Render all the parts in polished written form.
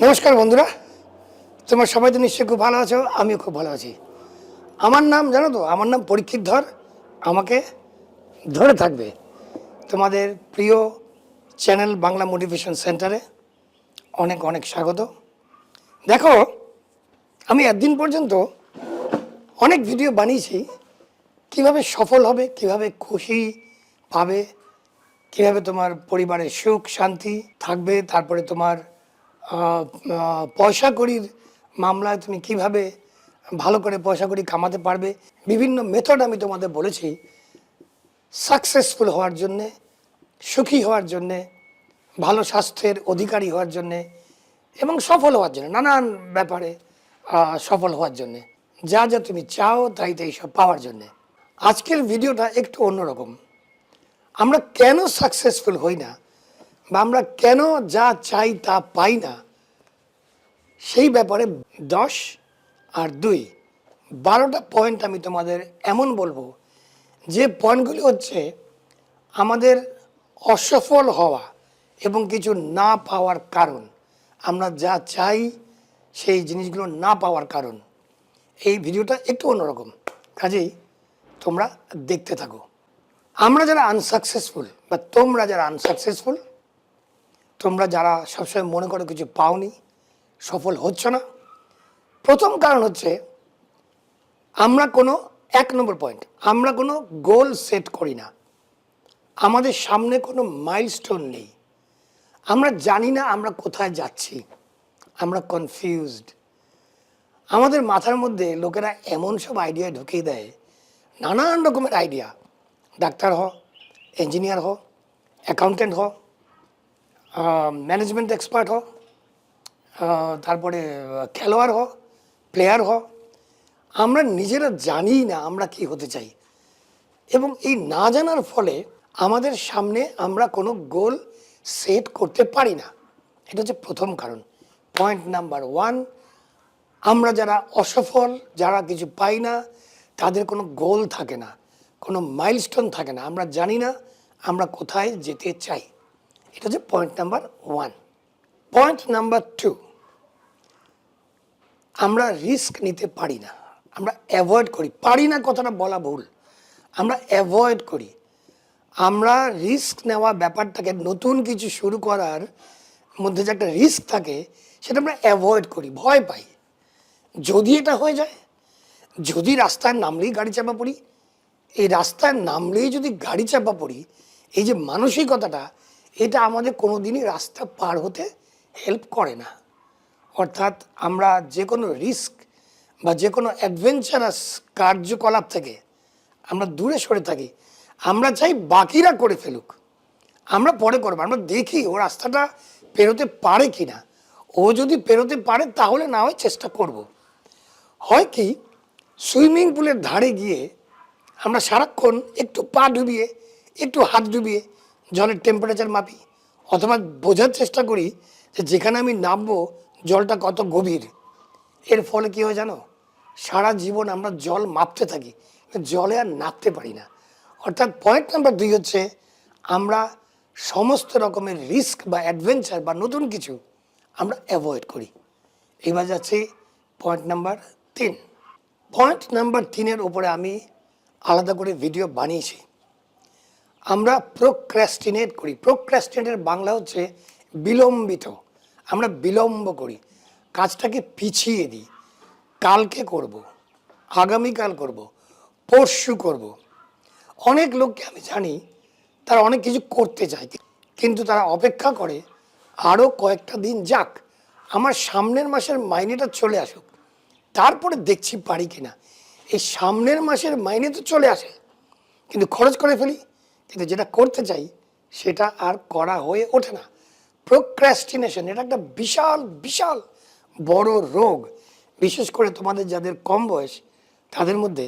নমস্কার বন্ধুরা, তোমরা সবাই তো নিশ্চয়ই খুব ভালো আছো। আমিও খুব ভালো আছি। আমার নাম জানো তো, আমার নাম পরীক্ষিত ধর। আমাকে ধরে থাকবে। তোমাদের প্রিয় চ্যানেল বাংলা মোটিভেশন সেন্টারে অনেক অনেক স্বাগত। দেখো, আমি একদিন পর্যন্ত অনেক ভিডিও বানিয়েছি কিভাবে সফল হবে, কিভাবে খুশি পাবে, কিভাবে তোমার পরিবারের সুখ শান্তি থাকবে, তারপরে তোমার পয়সা কড়ির মামলায় তুমি কিভাবে ভালো করে পয়সা কড়ি কামাতে পারবে। বিভিন্ন মেথড আমি তোমাদের বলেছি সাকসেসফুল হওয়ার জন্যে, সুখী হওয়ার জন্যে, ভালো স্বাস্থ্যের অধিকারী হওয়ার জন্যে এবং সফল হওয়ার জন্য, নানান ব্যাপারে সফল হওয়ার জন্যে, যা যা তুমি চাও তাই তাই সব পাওয়ার জন্যে। আজকের ভিডিওটা একটু অন্যরকম। আমরা কেন সাকসেসফুল হই না বা আমরা কেন যা চাই তা পাই না, সেই ব্যাপারে 10 আর 2 12টা পয়েন্ট আমি তোমাদের এমন বলবো, যে পয়েন্টগুলি হচ্ছে আমাদের অসফল হওয়া এবং কিছু না পাওয়ার কারণ। আমরা যা চাই সেই জিনিসগুলো না পাওয়ার কারণ। এই ভিডিওটা একটু অন্যরকম, কাজেই তোমরা দেখতে থাকো। আমরা যারা আনসাকসেসফুল বা তোমরা যারা আনসাকসেসফুল, তোমরা যারা সবসময় মনে করো কিছু পাওনি, সফল হচ্ছ না, প্রথম কারণ হচ্ছে আমরা কোনো 1 নম্বর পয়েন্ট, আমরা কোনো গোল সেট করি না। আমাদের সামনে কোনো মাইলস্টোন নেই। আমরা জানি না আমরা কোথায় যাচ্ছি, আমরা কনফিউজড। আমাদের মাথার মধ্যে লোকেরা এমন সব আইডিয়া ঢুকিয়ে দেয়, নানান রকমের আইডিয়া। ডাক্তার হ, ইঞ্জিনিয়ার হ, অ্যাকাউন্টেন্ট হ, ম্যানেজমেন্ট এক্সপার্ট হ, তারপরে খেলোয়াড় হ, প্লেয়ার হ। আমরা নিজেরা জানি না আমরা কি হতে চাই, এবং এই না জানার ফলে আমাদের সামনে আমরা কোনো গোল সেট করতে পারি না। এটা হচ্ছে প্রথম কারণ। পয়েন্ট নাম্বার 1, আমরা যারা অসফল, যারা কিছু পাই না, তাদের কোনো গোল থাকে না, কোনো মাইলস্টোন থাকে না। আমরা জানি না আমরা কোথায় যেতে চাই। এটা হচ্ছে পয়েন্ট নাম্বার 1। পয়েন্ট নাম্বার 2, আমরা রিস্ক নিতে পারি না, আমরা অ্যাভয়েড করি। পারি না কথাটা বলা ভুল, আমরা অ্যাভয়েড করি। আমরা রিস্ক নেওয়া ব্যাপারটাকে, নতুন কিছু শুরু করার মধ্যে যে একটা রিস্ক থাকে, সেটা আমরা অ্যাভয়েড করি, ভয় পাই। যদি এটা হয়ে যায়, যদি রাস্তায় নামলেই গাড়ি চাপা পড়ি, এই রাস্তায় নামলেই যদি গাড়ি চাপা পড়ি, এই যে মানসিকতাটা, এটা আমাদের কোনো দিনই রাস্তা পার হতে হেল্প করে না। অর্থাৎ আমরা যে কোনো রিস্ক বা যে কোনো অ্যাডভেঞ্চারাস কার্যকলাপ থেকে আমরা দূরে সরে থাকি। আমরা চাই বাকিরা করে ফেলুক, আমরা পরে করবো, আমরা দেখি ও রাস্তাটা পেরোতে পারে কি না। ও যদি পেরোতে পারে তাহলে না হয় চেষ্টা করব। হয় কি, সুইমিং পুলের ধারে গিয়ে আমরা সারাক্ষণ একটু পা ডুবিয়ে, একটু হাত ডুবিয়ে জলের টেম্পারেচার মাপি, অথবা বোঝার চেষ্টা করি যে যেখানে আমি নামবো জলটা কত গভীর। এর ফলে কী হয় জানো, সারা জীবন আমরা জল মাপতে থাকি, জলে আর নামতে পারি না। অর্থাৎ পয়েন্ট নাম্বার 2 হচ্ছে আমরা সমস্ত রকমের রিস্ক বা অ্যাডভেঞ্চার বা নতুন কিছু আমরা অ্যাভয়েড করি। এবার যাচ্ছি পয়েন্ট নাম্বার 3। পয়েন্ট নাম্বার 3-এর উপরে আমি আলাদা করে ভিডিও বানিয়েছি। আমরা প্রোক্রাস্টিনেট করি। প্রোক্রাস্টিনেটের বাংলা হচ্ছে বিলম্বিত। আমরা বিলম্ব করি, কাজটাকে পিছিয়ে দিই। কালকে করব, আগামীকাল করব, পরশু করব। অনেক লোককে আমি জানি তারা অনেক কিছু করতে চায়, কিন্তু তারা অপেক্ষা করে আরও কয়েকটা দিন যাক, আমার সামনের মাসের মাইনেটা চলে আসুক, তারপরে দেখছি পারি কিনা। এই সামনের মাসের মাইনে তো চলে আসে, কিন্তু খরচ করে ফেলি, কিন্তু যেটা করতে চাই সেটা আর করা হয়ে ওঠে না। প্রোক্রাস্টিনেশন এটা একটা বিশাল বিশাল বড় রোগ। বিশেষ করে তোমাদের যাদের কম বয়স, তাদের মধ্যে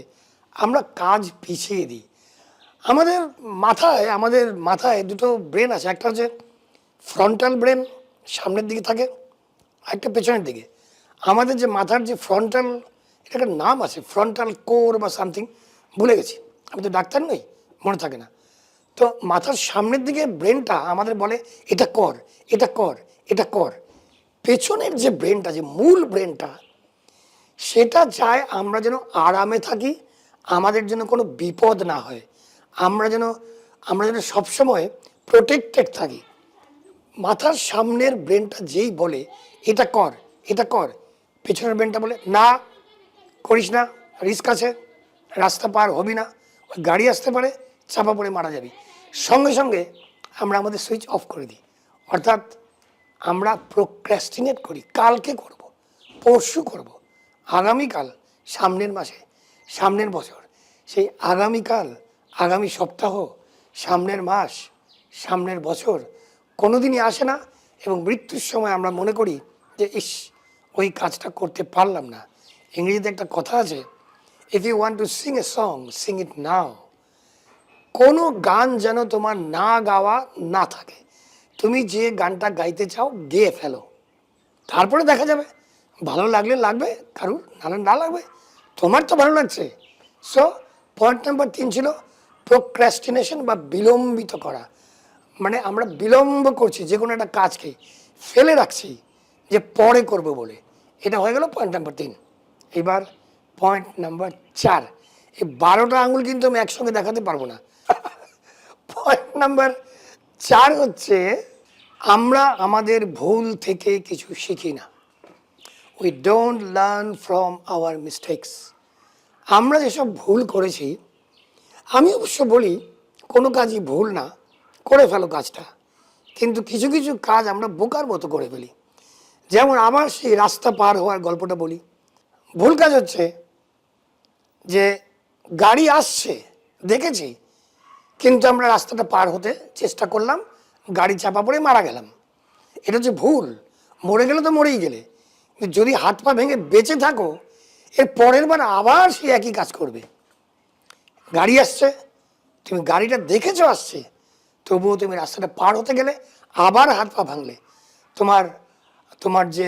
আমরা কাজ পিছিয়ে দিই। আমাদের মাথায় দুটো ব্রেন আছে। একটা হচ্ছে ফ্রন্টাল ব্রেন, সামনের দিকে থাকে, একটা পেছনের দিকে। আমাদের যে মাথার যে ফ্রন্টাল, এটা একটা নাম আছে, ফ্রন্টাল কোর বা সামথিং, ভুলে গেছি, আমি তো ডাক্তার নই, মনে থাকে না। তো মাথার সামনের দিকে ব্রেনটা আমাদের বলে এটা কর, এটা কর, এটা কর। পেছনের যে ব্রেনটা, যে মূল ব্রেনটা, সেটা চায় আমরা যেন আরামে থাকি, আমাদের জন্য কোনো বিপদ না হয়, আমরা যেন সবসময় প্রোটেক্টেড থাকি। মাথার সামনের ব্রেনটা যেই বলে এটা কর, এটা কর, পেছনের ব্রেনটা বলে না করিস না, রিস্ক আছে, রাস্তা পার হবি না, ওই গাড়ি আসতে পারে, চাপা পড়ে মারা যাবি। সঙ্গে সঙ্গে আমরা আমাদের সুইচ অফ করে দিই। অর্থাৎ আমরা প্রোক্রাস্টিনেট করি, কালকে করব, পরশু করব, আগামীকাল, সামনের মাসে, সামনের বছর। সেই আগামীকাল, আগামী সপ্তাহ, সামনের মাস, সামনের বছর কোনোদিনই আসে না, এবং মৃত্যুর সময় আমরা মনে করি যে ইস, ওই কাজটা করতে পারলাম না। ইংরেজিতে একটা কথা আছে, if you want to sing a song, sing it now. কোনো গান যেন তোমার না গাওয়া না থাকে, তুমি যে গানটা গাইতে চাও গেয়ে ফেলো, তারপরে দেখা যাবে, ভালো লাগলে লাগবে, কারুর নাহলে না লাগবে, তোমার তো ভালো লাগছে। সো পয়েন্ট নাম্বার 3 ছিল প্রোক্রাস্টিনেশন বা বিলম্বিত করা। মানে আমরা বিলম্ব করছি যে কোনো একটা কাজকে, ফেলে রাখছি যে পরে করব বলে। এটা হয়ে গেল পয়েন্ট নাম্বার 3। এবার পয়েন্ট নাম্বার 4। এই 12টা আঙুল কিন্তু আমি একসঙ্গে দেখাতে পারবো না। পয়েন্ট নাম্বার 4 হচ্ছে আমরা আমাদের ভুল থেকে কিছু শিখি না। We don't learn from our mistakes. আমরা যেসব ভুল করেছি, আমি অবশ্য বলি কোনো কাজই ভুল না, করে ফেলো কাজটা, কিন্তু কিছু কিছু কাজ আমরা বোকার মতো করে ফেলি। যেমন আবার সেই রাস্তা পার হওয়ার গল্পটা বলি। ভুল কাজ হচ্ছে যে গাড়ি আসছে দেখেছি, কিন্তু আমরা রাস্তাটা পার হতে চেষ্টা করলাম, গাড়ি চাপা পড়ে মারা গেলাম। এটা হচ্ছে ভুল। মরে গেলে তো মরেই গেলে, কিন্তু যদি হাত পা ভেঙে বেঁচে থাকো, এর পরের বার আবার সে একই কাজ করবে। গাড়ি আসছে, তুমি গাড়িটা দেখেছো আসছে, তবুও তুমি রাস্তাটা পার হতে গেলে আবার হাত পা ভাঙলে। তোমার তোমার যে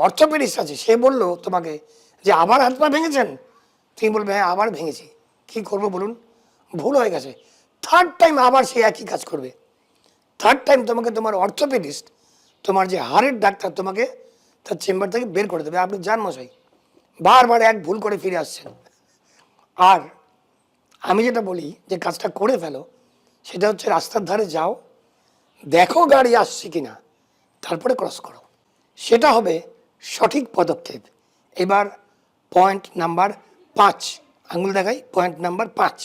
অর্থোপেডিক্স আছে সে বললো তোমাকে যে আবার হাত পা ভেঙেছেন, তুমি বলবে হ্যাঁ আবার ভেঙেছি, কী করবো বলুন, ভুল হয়ে গেছে। থার্ড টাইম আবার সে একই কাজ করবে। থার্ড টাইম তোমাকে তোমার অর্থোপেডিস্ট, তোমার যে হাড়ের ডাক্তার, তোমাকে তার চেম্বার থেকে বের করে দেবে, আপনি যান মশাই, বারবার এক ভুল করে ফিরে আসছেন। আর আমি যেটা বলি যে কাজটা করে ফেলো, সেটা হচ্ছে রাস্তার ধারে যাও, দেখো গাড়ি আসছে কিনা, তারপরে ক্রস করো, সেটা হবে সঠিক পদক্ষেপ। এবার পয়েন্ট নাম্বার 5, আঙুল দেখাই, পয়েন্ট নাম্বার 5।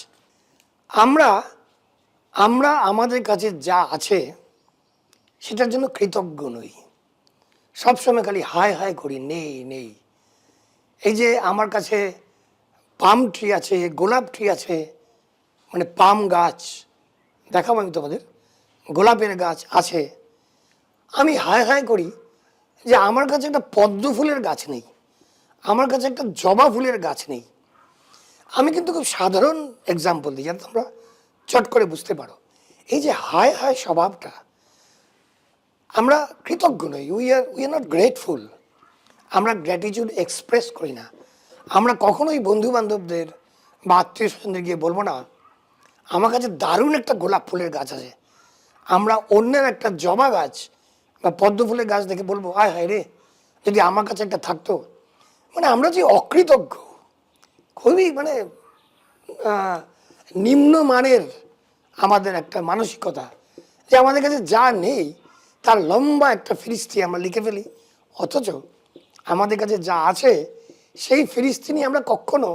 আমরা আমরা আমাদের কাছে যা আছে সেটার জন্য কৃতজ্ঞ নই, সবসময় খালি হায় হায় করি নেই নেই। এই যে আমার কাছে পাম ট্রি আছে, গোলাপ ট্রি আছে, মানে পাম গাছ দেখাবো আমি তোমাদের, গোলাপের গাছ আছে, আমি হায় হায় করি যে আমার কাছে একটা পদ্ম ফুলের গাছ নেই, আমার কাছে একটা জবা ফুলের গাছ নেই। আমি কিন্তু খুব সাধারণ এক্সাম্পল দিই যাতে তোমরা চট করে বুঝতে পারো। এই যে হায় হায় স্বভাবটা, আমরা কৃতজ্ঞ নই, উই আর নট গ্রেটফুল। আমরা গ্র্যাটিটিউড এক্সপ্রেস করি না। আমরা কখনোই বন্ধু বান্ধবদের বা আত্মীয় স্বজনদের গিয়ে বলবো না আমার কাছে দারুণ একটা গোলাপ ফুলের গাছ আছে, আমরা অন্যের একটা জবা গাছ বা পদ্ম ফুলের গাছ দেখে বলবো আয় হায় রে, যদি আমার কাছে একটা থাকতো। মানে আমরা যে অকৃতজ্ঞ, খুবই মানে নিম্নমানের আমাদের একটা মানসিকতা, যে আমাদের কাছে যা নেই তার লম্বা একটা ফিরিস্তি আমরা লিখে ফেলি, অথচ আমাদের কাছে যা আছে সেই ফিরিস্তি নিয়ে আমরা কখনো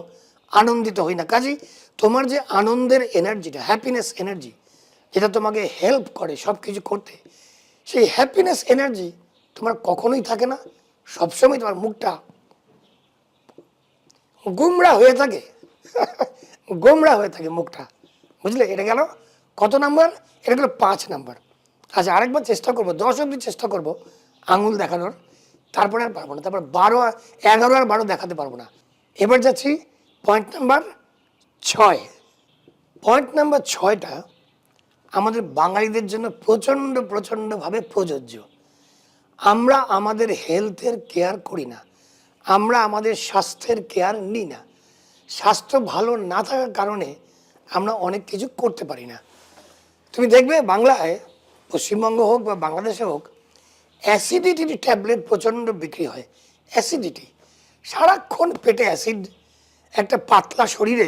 আনন্দিত হই না। কাজেই তোমার যে আনন্দের এনার্জিটা, হ্যাপিনেস এনার্জি, যেটা তোমাকে হেল্প করে সব কিছু করতে, সেই হ্যাপিনেস এনার্জি তোমার কখনোই থাকে না। সবসময় তোমার মুখটা গুমরা হয়ে থাকে, গোমরা হয়ে থাকে মুখটা, বুঝলে? এটা গেল কত নাম্বার? এটা গেল 5 নাম্বার। আচ্ছা, আরেকবার চেষ্টা করবো, 10 অব্দি চেষ্টা করবো আঙুল দেখানোর, তারপরে আর পারবো না, তারপর 12, 11 আর 12 দেখাতে পারবো না। এবার যাচ্ছি পয়েন্ট নাম্বার 6। পয়েন্ট নাম্বার 6টা আমাদের বাঙালিদের জন্য প্রচণ্ডভাবে প্রযোজ্য। আমরা আমাদের হেলথের কেয়ার করি না, আমরা আমাদের স্বাস্থ্যের কেয়ার নিই না। স্বাস্থ্য ভালো না থাকার কারণে আমরা অনেক কিছু করতে পারি না। তুমি দেখবে বাংলায়, পশ্চিমবঙ্গ হোক বা বাংলাদেশে হোক, অ্যাসিডিটির ট্যাবলেট প্রচণ্ড বিক্রি হয়। অ্যাসিডিটি, সারাক্ষণ পেটে অ্যাসিড, একটা পাতলা শরীরে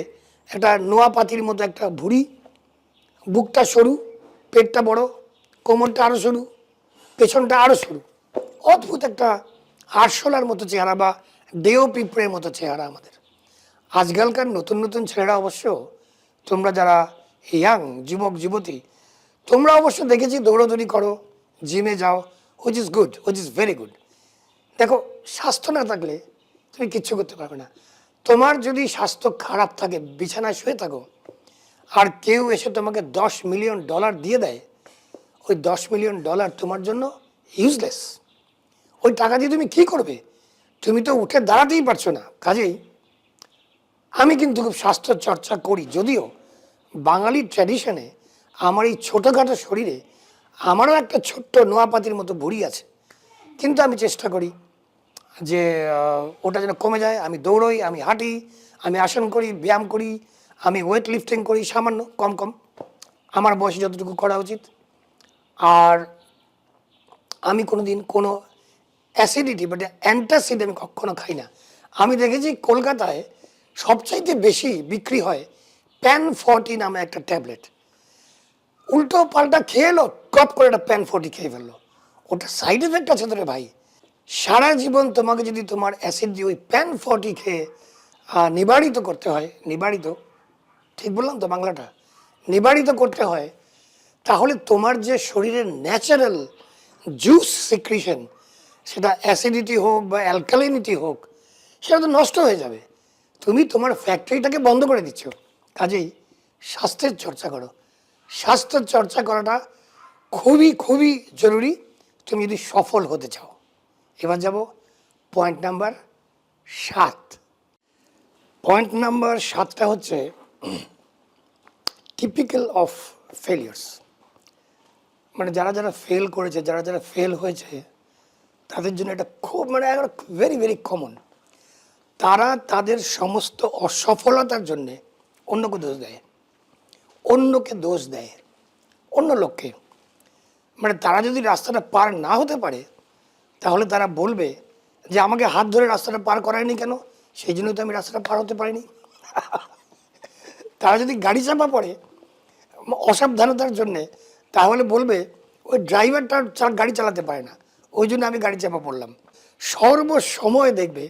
একটা নোয়া পাতির মতো একটা ভুঁড়ি, বুকটা সরু, পেটটা বড়, কোমরটা আরও সরু, পেছনটা আরও সরু, অদ্ভুত একটা আরশোলার মতো চেহারা বা ডেও পিঁপড়ের মতো চেহারা আমাদের। আজকালকার নতুন নতুন ছেলেরা অবশ্য, তোমরা যারা ইয়াং যুবক যুবতী, তোমরা অবশ্য দেখেছি দৌড়াদৌড়ি করো, জিমে যাও, which is good, which is very good. দেখো, স্বাস্থ্য না থাকলে তুমি কিচ্ছু করতে পারবে না। তোমার যদি স্বাস্থ্য খারাপ থাকে, বিছানায় শুয়ে থাকো, আর কেউ এসে তোমাকে $10 মিলিয়ন দিয়ে দেয়, ওই $10 মিলিয়ন তোমার জন্য ইউজলেস। ওই টাকা দিয়ে তুমি কি করবে? তুমি তো উঠে দাঁড়াতেই পারছো না। কাজেই আমি কিন্তু খুব স্বাস্থ্য চর্চা করি, যদিও বাঙালি ট্র্যাডিশনে আমার এই ছোটোখাটো শরীরে আমারও একটা ছোট্ট নোয়াপাতির মতো ভুঁড়ি আছে, কিন্তু আমি চেষ্টা করি যে ওটা যেন কমে যায়। আমি দৌড়ই, আমি হাঁটি, আমি আসন করি, ব্যায়াম করি, আমি ওয়েট লিফটিং করি, সামান্য কম কম, আমার বয়সে যতটুকু করা উচিত। আর আমি কোনো দিন কোনো অ্যাসিডিটি বা অ্যান্টাসিড আমি কখনো খাই না। আমি দেখেছি কলকাতায় সবচাইতে বেশি বিক্রি হয় প্যান 40 নামে একটা ট্যাবলেট। উল্টো পাল্টা খেয়ে এলো, টপ করে একটা প্যান 40 খেয়ে ফেললো। ওটা সাইড এফেক্ট আছে তো রে ভাই। সারা জীবন তোমাকে যদি তোমার অ্যাসিড দিয়ে ওই প্যান 40 খেয়ে নিবারিত করতে হয়, নিবারিত, ঠিক বললাম তো বাংলাটা, নিবারিত করতে হয়, তাহলে তোমার যে শরীরের ন্যাচারাল জুস সিক্রিশন, সেটা অ্যাসিডিটি হোক বা অ্যালকালিনিটি হোক, সেটা তো নষ্ট হয়ে যাবে। তুমি তোমার ফ্যাক্টরিটাকে বন্ধ করে দিচ্ছ। কাজেই স্বাস্থ্যের চর্চা করো। স্বাস্থ্য চর্চা করাটা খুবই খুবই জরুরি তুমি যদি সফল হতে চাও। এবার যাব পয়েন্ট নাম্বার 7। পয়েন্ট নাম্বার 7টা হচ্ছে টিপিক্যাল অফ ফেলিয়ার্স। মানে যারা যারা ফেল করেছে, যারা যারা ফেল হয়েছে, তাদের জন্য এটা খুব মানে ভেরি ভেরি কমন। তারা তাদের সমস্ত অসফলতার জন্যে অন্যকে দোষ দেয়, অন্যকে দোষ দেয়, অন্য লোককে। মানে তারা যদি রাস্তাটা পার না হতে পারে, তাহলে তারা বলবে যে আমাকে হাত ধরে রাস্তাটা পার করায়নি কেন, সেই জন্য তো আমি রাস্তাটা পার হতে পারিনি। তারা যদি গাড়ি চাপা পড়ে অসাবধানতার জন্যে, তাহলে বলবে ওই ড্রাইভারটা গাড়ি চালাতে পারে না, ওই জন্য আমি গাড়ি চাপা পড়লাম। সর্বসময় দেখবে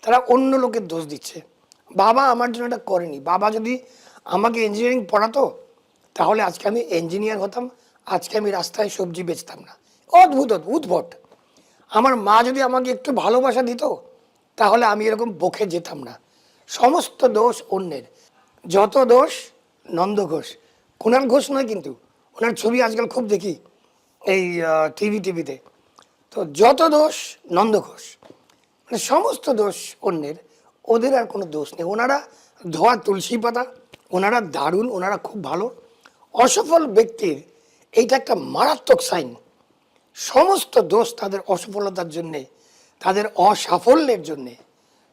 তারা অন্য লোকের দোষ দিচ্ছে। বাবা আমার জন্য এটা করেনি, বাবা যদি আমাকে ইঞ্জিনিয়ারিং পড়াতো তাহলে আজকে আমি ইঞ্জিনিয়ার হতাম, আজকে আমি রাস্তায় সবজি বেচতাম না। অদ্ভুত উদ্ভট। আমার মা যদি আমাকে একটু ভালোবাসা দিত তাহলে আমি এরকম বকে যেতাম না। সমস্ত দোষ অন্যের। যত দোষ নন্দ ঘোষ, কুণাল ঘোষ নয় কিন্তু, ওনার ছবি আজকাল খুব দেখি এই টিভিতে। তো যত দোষ নন্দ ঘোষ, মানে সমস্ত দোষ অন্যের, ওদের আর কোনো দোষ নেই। ওনারা ধোয়া তুলসী পাতা, ওনারা দারুণ, ওনারা খুব ভালো। অসফল ব্যক্তির এইটা একটা মারাত্মক সাইন। সমস্ত দোষ তাদের অসফলতার জন্যে, তাদের অসাফল্যের জন্যে,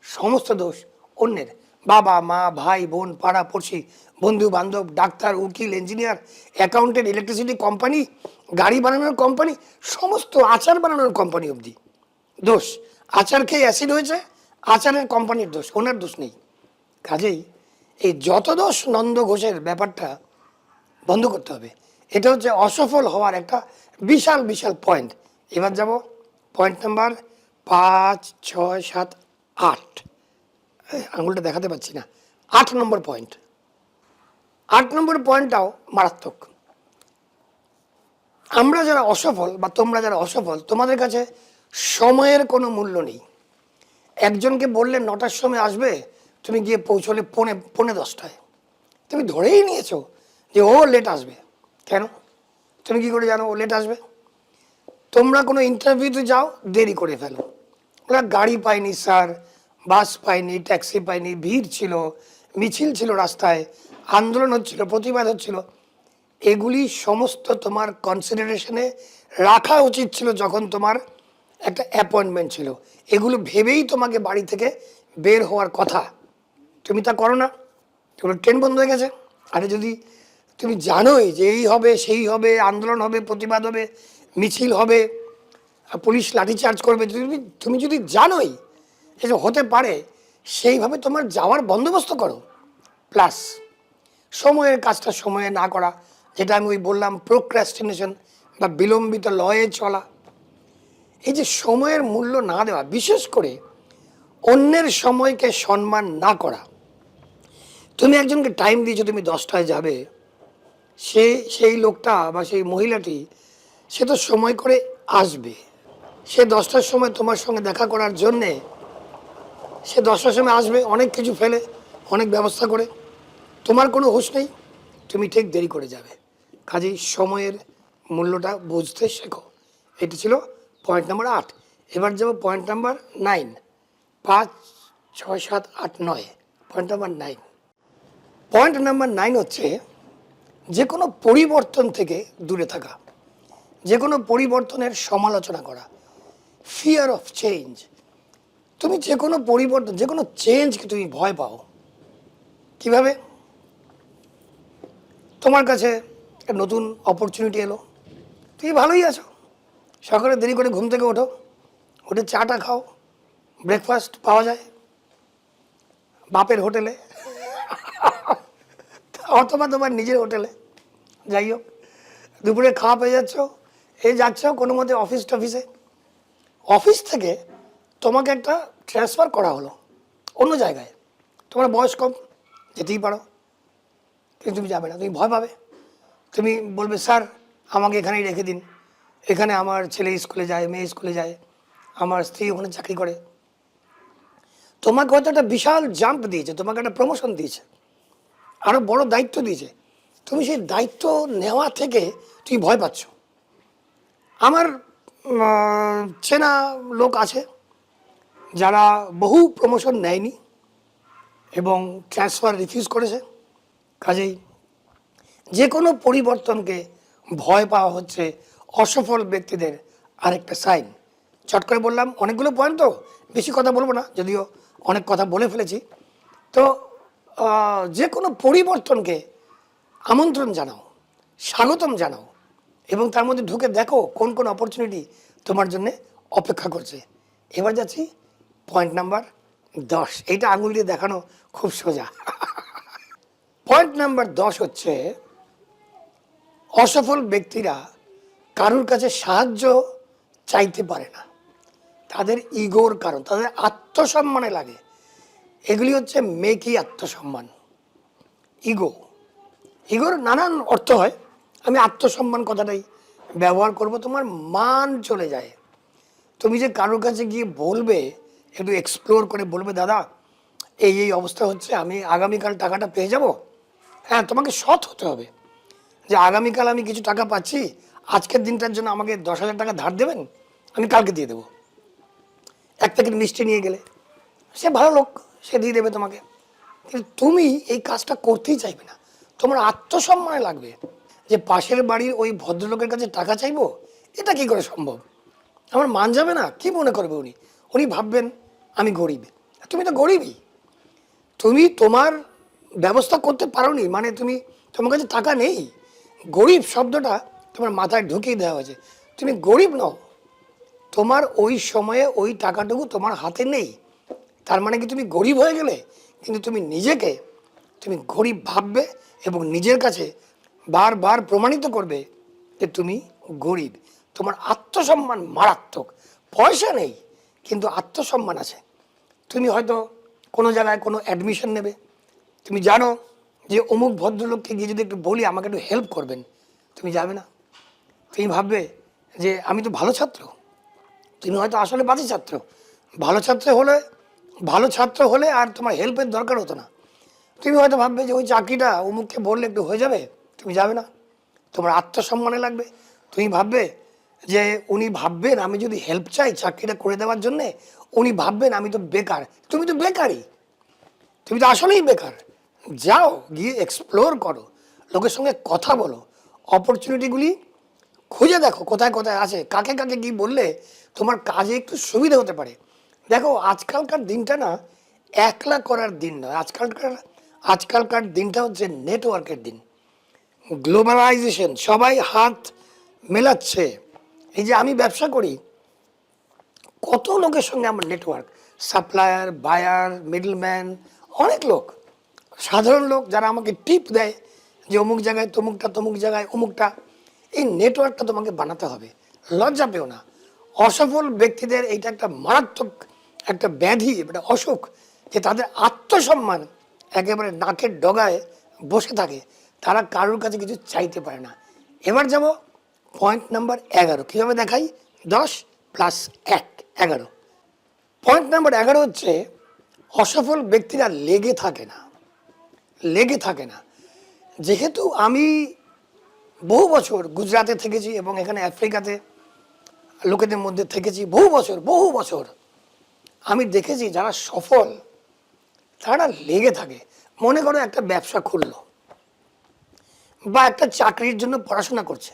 সমস্ত দোষ অন্যের। বাবা মা ভাই বোন পাড়া পড়শি বন্ধু বান্ধব, ডাক্তার উকিল ইঞ্জিনিয়ার অ্যাকাউন্টেন্ট ইলেকট্রিসিটি কোম্পানি, গাড়ি বানানোর কোম্পানি, সমস্ত আচার বানানোর কোম্পানি অবধি দোষ। আচার খেয়ে অ্যাসিড হয়েছে, আচারের কোম্পানির দোষ, ওনার দোষ নেই। কাজেই এই যত দোষ নন্দ ঘোষের ব্যাপারটা বন্ধ করতে হবে। এটা হচ্ছে অসফল হওয়ার একটা বিশাল বিশাল পয়েন্ট। এবার যাব পয়েন্ট নাম্বার 5, 6, 7, 8। আঙুলটা দেখাতে পাচ্ছি না। 8 নম্বর পয়েন্ট। 8 নম্বর পয়েন্টটাও মারাত্মক। আমরা যারা অসফল বা তোমরা যারা অসফল, তোমাদের কাছে সময়ের কোনো মূল্য নেই। একজনকে বললে 9টার সময় আসবে, তুমি গিয়ে পৌঁছলে পৌনে 10টায়। তুমি ধরেই নিয়েছো যে ও লেট আসবে। কেন? তুমি কি করে জানো ও লেট আসবে? তোমরা কোনো ইন্টারভিউতে যাও, দেরি করে ফেলো। ওরা গাড়ি পায়নি স্যার, বাস পায়নি, ট্যাক্সি পায়নি, ভিড় ছিল, মিছিল ছিল রাস্তায়, আন্দোলন হচ্ছিল, প্রতিবাদ হচ্ছিল। এগুলি সমস্ত তোমার কনসিডারেশনে রাখা উচিত ছিল যখন তোমার একটা অ্যাপয়েন্টমেন্ট ছিল। এগুলো ভেবেই তোমাকে বাড়ি থেকে বের হওয়ার কথা। তুমি তা করো না, তোমার ট্রেন বন্ধ হয়ে গেছে। আরে যদি তুমি জানোই যে এই হবে সেই হবে, আন্দোলন হবে, প্রতিবাদ হবে, মিছিল হবে, পুলিশ লাঠিচার্জ করবে, তুমি যদি জানোই যে হতে পারে, সেইভাবে তোমার যাওয়ার বন্দোবস্ত করো। প্লাস সময়ের কাজটা সময়ে না করা, যেটা আমি ওই বললাম প্রোক্রাস্টিনেশন বা বিলম্বিত লয়ে চলা, এই যে সময়ের মূল্য না দেওয়া, বিশেষ করে অন্যের সময়কে সম্মান না করা। তুমি একজনকে টাইম দিয়েছো, তুমি 10টায় যাবে, সেই লোকটা বা সেই মহিলাটি সে তো সময় করে আসবে, সে 10টার সময় তোমার সঙ্গে দেখা করার জন্যে সে 10টার সময় আসবে, অনেক কিছু ফেলে, অনেক ব্যবস্থা করে, তোমার কোনো হুঁশ নেই, তুমি ঠিক দেরি করে যাবে। কাজেই সময়ের মূল্যটা বুঝতে শেখো। এটি ছিল পয়েন্ট নাম্বার 8। এবার যাব point number 9। 5, 6, 7, 8, 9। Point number 9। Point number 9 হচ্ছে যে কোনো পরিবর্তন থেকে দূরে থাকা, যে কোনো পরিবর্তনের সমালোচনা করা, ফিয়ার অফ চেঞ্জ। তুমি যে কোনো পরিবর্তন, যে কোনো চেঞ্জকে তুমি ভয় পাও। কিভাবে? তোমার কাছে একটা নতুন অপরচুনিটি এলো, তুমি ভালোই আছো, সকালে দেরি করে ঘুম থেকে ওঠো, উঠে চাটা খাও, ব্রেকফাস্ট পাওয়া যায় বাপের হোটেলে অথবা তোমার নিজের হোটেলে, যাই হোক, দুপুরে খাওয়া পেয়ে যাচ্ছ, যাচ্ছ কোনো মতে অফিসে, অফিস থেকে তোমাকে একটা ট্রান্সফার করা হলো অন্য জায়গায়, তোমার বয়স কম, যেতেই পারো, কিন্তু তুমি যাবে না, তুমি ভয় পাবে। তুমি বলবে স্যার আমাকে এখানেই রেখে দিন, এখানে আমার ছেলে স্কুলে যায়, মেয়ে স্কুলে যায়, আমার স্ত্রী ওখানে চাকরি করে। তোমাকে হয়তো একটা বিশাল জাম্প দিয়েছে, তোমাকে একটা প্রমোশন দিয়েছে, আরও বড় দায়িত্ব দিয়েছে, তুমি সেই দায়িত্ব নেওয়া থেকে তুমি ভয় পাচ্ছ। আমার চেনা লোক আছে যারা বহু প্রমোশন নেয়নি এবং ট্রান্সফার রিফিউজ করেছে। কাজেই যে কোনো পরিবর্তনকে ভয় পাওয়া হচ্ছে অসফল ব্যক্তিদের আরেকটা সাইন। চট করে বললাম, অনেকগুলো পয়েন্ট, তো বেশি কথা বলবো না, যদিও অনেক কথা বলে ফেলেছি। তো যে কোনো পরিবর্তনকে আমন্ত্রণ জানাও, স্বাগতম জানাও, এবং তার মধ্যে ঢুকে দেখো কোন কোন অপরচুনিটি তোমার জন্য অপেক্ষা করছে। এবার যাচ্ছি পয়েন্ট নাম্বার 10। এইটা আঙুল দিয়ে দেখানো খুব সোজা। পয়েন্ট নাম্বার 10 হচ্ছে অসফল ব্যক্তিরা কারুর কাছে সাহায্য চাইতে পারে না, তাদের ইগোর কারণ, তাদের আত্মসম্মানে লাগে। এগুলি হচ্ছে মেকি আত্মসম্মান। ইগোর নানান অর্থ হয়, আমি আত্মসম্মান কথাটাই ব্যবহার করব। তোমার মান চলে যায়, তুমি যে কারোর কাছে গিয়ে বলবে, একটু এক্সপ্লোর করে বলবে, দাদা এই অবস্থা হচ্ছে, আমি আগামীকাল টাকাটা পেয়ে যাব। হ্যাঁ, তোমাকে সৎ হতে হবে যে আগামীকাল আমি কিছু টাকা পাচ্ছি, আজকের দিনটার জন্য আমাকে 10,000 টাকা ধার দেবেন, আমি কালকে দিয়ে দেবো। এক প্যাকেট মিষ্টি নিয়ে গেলে সে ভালো লোক, সে দিয়ে দেবে তোমাকে, কিন্তু তুমি এই কাজটা করতেই চাইবে না। তোমার আত্মসম্মানে লাগবে যে পাশের বাড়ির ওই ভদ্রলোকের কাছে টাকা চাইবো, এটা কি করে সম্ভব, আমার মান যাবে না, কি মনে করবে উনি ভাববেন আমি গরিব। তুমি তো গরিবই, তুমি তোমার ব্যবস্থা করতে পারোনি, মানে তোমার কাছে টাকা নেই। গরিব শব্দটা তোমার মাথায় ঢুকিয়ে দেওয়া হয়েছে, তুমি গরিব নও, তোমার ওই সময়ে ওই টাকাটুকু তোমার হাতে নেই, তার মানে কি তুমি গরিব হয়ে গেলে? কিন্তু তুমি নিজেকে তুমি গরিব ভাববে এবং নিজের কাছে বারবার প্রমাণিত করবে যে তুমি গরিব। তোমার আত্মসম্মান মারাত্মক, পয়সা নেই কিন্তু আত্মসম্মান আছে। তুমি হয়তো কোনো জায়গায় কোনো অ্যাডমিশন নেবে, তুমি জানো যে অমুক ভদ্রলোককে গিয়ে যদি একটু বলি আমাকে একটু হেল্প করবেন, তুমি যাবে না। তুমি ভাববে যে আমি তো ভালো ছাত্র, তুমি হয়তো আসলে বাজে ছাত্র। ভালো ছাত্র হলে আর তোমার হেল্পের দরকার হতো না। তুমি হয়তো ভাববে যে ওই চাকরিটা অমুককে বললে একটু হয়ে যাবে, তুমি যাবে না। তোমার আত্মসম্মানে লাগবে, তুমি ভাববে যে উনি ভাববেন আমি যদি হেল্প চাই চাকরিটা করে দেওয়ার জন্যে, উনি ভাববেন আমি তো বেকার। তুমি তো বেকারই, তুমি তো আসলেই বেকার। যাও, গিয়ে এক্সপ্লোর করো, লোকের সঙ্গে কথা বলো, অপরচুনিটিগুলি খুঁজে দেখো কোথায় কোথায় আছে, কাকে কাকে কি বললে তোমার কাজে একটু সুবিধা হতে পারে। দেখো, আজকালকার দিনটা না একলা করার দিন নয়, আজকালকার দিনটা হচ্ছে নেটওয়ার্কের দিন। গ্লোবালাইজেশন, সবাই হাত মেলাচ্ছে। এই যে আমি ব্যবসা করি, কত লোকের সঙ্গে আমার নেটওয়ার্ক, সাপ্লায়ার, বায়ার, মিডলম্যান, অনেক লোক, সাধারণ লোক যারা আমাকে টিপ দেয় যে অমুক জায়গায় তমুকটা, তমুক জায়গায় অমুকটা। এই নেটওয়ার্কটা তোমাকে বানাতে হবে, লজ্জা পেও না। অসফল ব্যক্তিদের এইটা একটা মারাত্মক একটা ব্যাধি, একটা অসুখ, যে তাদের আত্মসম্মান একেবারে নাকের ডগায় বসে থাকে, তারা কারোর কাছে কিছু চাইতে পারে না। এবার যাব পয়েন্ট নাম্বার 11। কীভাবে দেখাই? 10 + 1 11। পয়েন্ট নাম্বার 11 হচ্ছে অসফল ব্যক্তিরা লেগে থাকে না, লেগে থাকে না। যেহেতু আমি বহু বছর গুজরাটে থেকেছি এবং এখানে আফ্রিকাতে লোকেদের মধ্যে থেকেছি বহু বছর, আমি দেখেছি যারা সফল তারা লেগে থাকে। মনে করো একটা ব্যবসা খুললো বা একটা চাকরির জন্য পড়াশোনা করছে,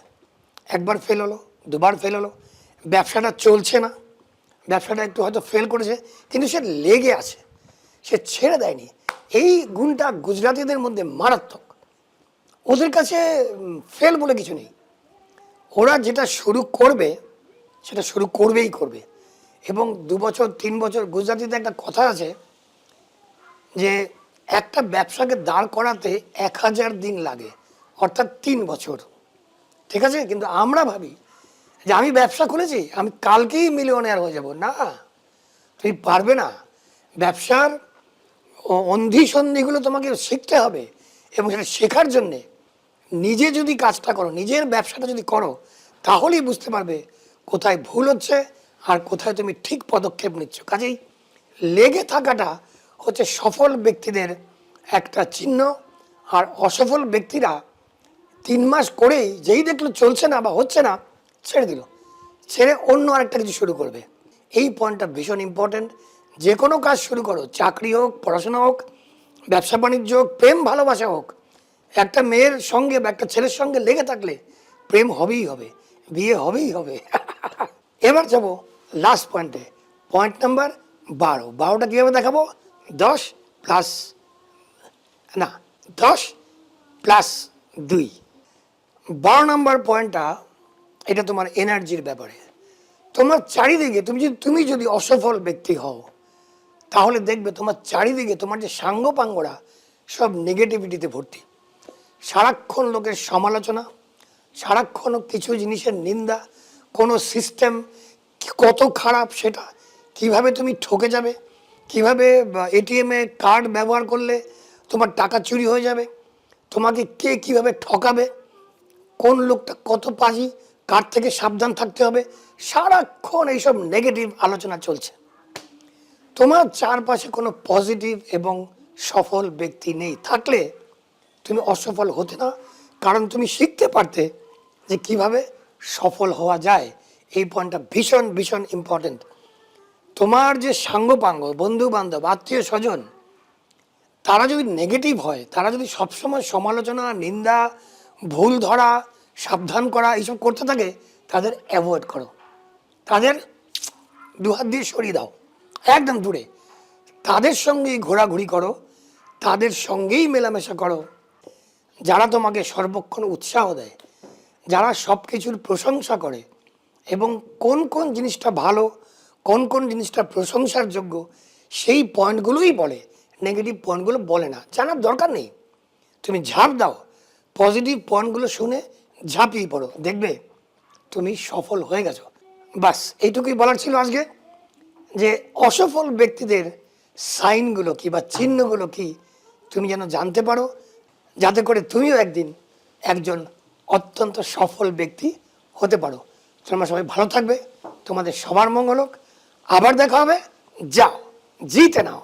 একবার ফেল হলো, দুবার ফেল হলো, ব্যবসাটা চলছে না, ব্যবসাটা একটু হয়তো ফেল করেছে, কিন্তু সে লেগে আছে, সে ছেড়ে দেয়নি। এই গুণটা গুজরাটিদের মধ্যে মারাত্মক। ওদের কাছে ফেল বলে কিছু নেই, ওরা যেটা শুরু করবে সেটা শুরু করবেই করবে। এবং 2 বছর 3 বছর, গুজরাটিতে একটা কথা আছে যে একটা ব্যবসাকে দাঁড় করাতে 1000 দিন লাগে, অর্থাৎ 3 বছর। ঠিক আছে? কিন্তু আমরা ভাবি যে আমি ব্যবসা খুলেছি, আমি কালকেই মিলিয়নেয়ার হয়ে যাব। না, তুমি পারবে না। ব্যবসার অন্ধি সন্ধিগুলো তোমাকে শিখতে হবে, এবং সেটা শেখার জন্যে নিজে যদি কাজটা করো, নিজের ব্যবসাটা যদি করো, তাহলেই বুঝতে পারবে কোথায় ভুল হচ্ছে আর কোথায় তুমি ঠিক পদক্ষেপ নিচ্ছ। কাজেই লেগে থাকাটা হচ্ছে সফল ব্যক্তিদের একটা চিহ্ন। আর অসফল ব্যক্তিরা 3 মাস করেই যেই দেখলো চলছে না বা হচ্ছে না, ছেড়ে দিল, ছেড়ে অন্য আরেকটা কিছু শুরু করবে। এই পয়েন্টটা ভীষণ ইম্পর্টেন্ট। যে কোনো কাজ শুরু করো, চাকরি হোক, পড়াশোনা হোক, ব্যবসা বাণিজ্য হোক, প্রেম ভালোবাসা হোক, একটা মেয়ের সঙ্গে বা একটা ছেলের সঙ্গে লেগে থাকলে প্রেম হবেই হবে, বিয়ে হবেই হবে। এবার যাব লাস্ট পয়েন্টে, পয়েন্ট নাম্বার 12। 12টা কীভাবে দেখাবো? 10 + 2। 12 নম্বর পয়েন্টটা, এটা তোমার এনার্জির ব্যাপারে। তোমার চারিদিকে তুমি যদি অসফল ব্যক্তি হও, তাহলে দেখবে তোমার চারিদিকে তোমার যে সাঙ্গপাঙ্গরা সব নেগেটিভিটিতে ভর্তি। সারাক্ষণ লোকের সমালোচনা, সারাক্ষণ কিছু জিনিসের নিন্দা, কোনো সিস্টেম কত খারাপ সেটা, কিভাবে তুমি ঠকে যাবে, কিভাবে এটিএমে কার্ড ব্যবহার করলে তোমার টাকা চুরি হয়ে যাবে, তোমাকে কে কিভাবে ঠকাবে, কোন লোকটা কত পাজি, কার থেকে সাবধান থাকতে হবে, সারাক্ষণ এইসব নেগেটিভ আলোচনা চলছে। তোমার চারপাশে কোনো পজিটিভ এবং সফল ব্যক্তি নেই, থাকলে তুমি অসফল হতে না, কারণ তুমি শিখতে পারতে যে কিভাবে সফল হওয়া যায়। এই পয়েন্টটা ভীষণ ভীষণ ইম্পর্টেন্ট। তোমার যে সাঙ্গপাঙ্গ, বন্ধু বান্ধব, আত্মীয় স্বজন, তারা যদি নেগেটিভ হয়, তারা যদি সবসময় সমালোচনা, নিন্দা, ভুল ধরা, সাবধান করা এইসব করতে থাকে, তাদের অ্যাভয়েড করো, তাদের 2 হাত দিয়ে সরিয়ে দাও, একদম দূরে। তাদের সঙ্গেই ঘোরাঘুরি করো, তাদের সঙ্গেই মেলামেশা করো যারা তোমাকে সর্বক্ষণ উৎসাহ দেয়, যারা সব কিছুর প্রশংসা করে, এবং কোন কোন জিনিসটা ভালো, কোন কোন জিনিসটা প্রশংসার যোগ্য, সেই পয়েন্টগুলোই বলে, নেগেটিভ পয়েন্টগুলো বলে না। জানার দরকার নেই, তুমি ঝাঁপ দাও, পজিটিভ পয়েন্টগুলো শুনে ঝাঁপিয়ে পড়ো, দেখবে তুমি সফল হয়ে গেছো। বাস এইটুকুই বলার ছিল আজকে, যে অসফল ব্যক্তিদের সাইনগুলো কি বা চিহ্নগুলো কি তুমি যেন জানতে পারো, যাতে করে তুমিও একদিন একজন অত্যন্ত সফল ব্যক্তি হতে পারো। তোমরা সবাই ভালো থাকবে, তোমাদের সবার মঙ্গল হোক। আবার দেখা হবে, যাও জিতে নাও।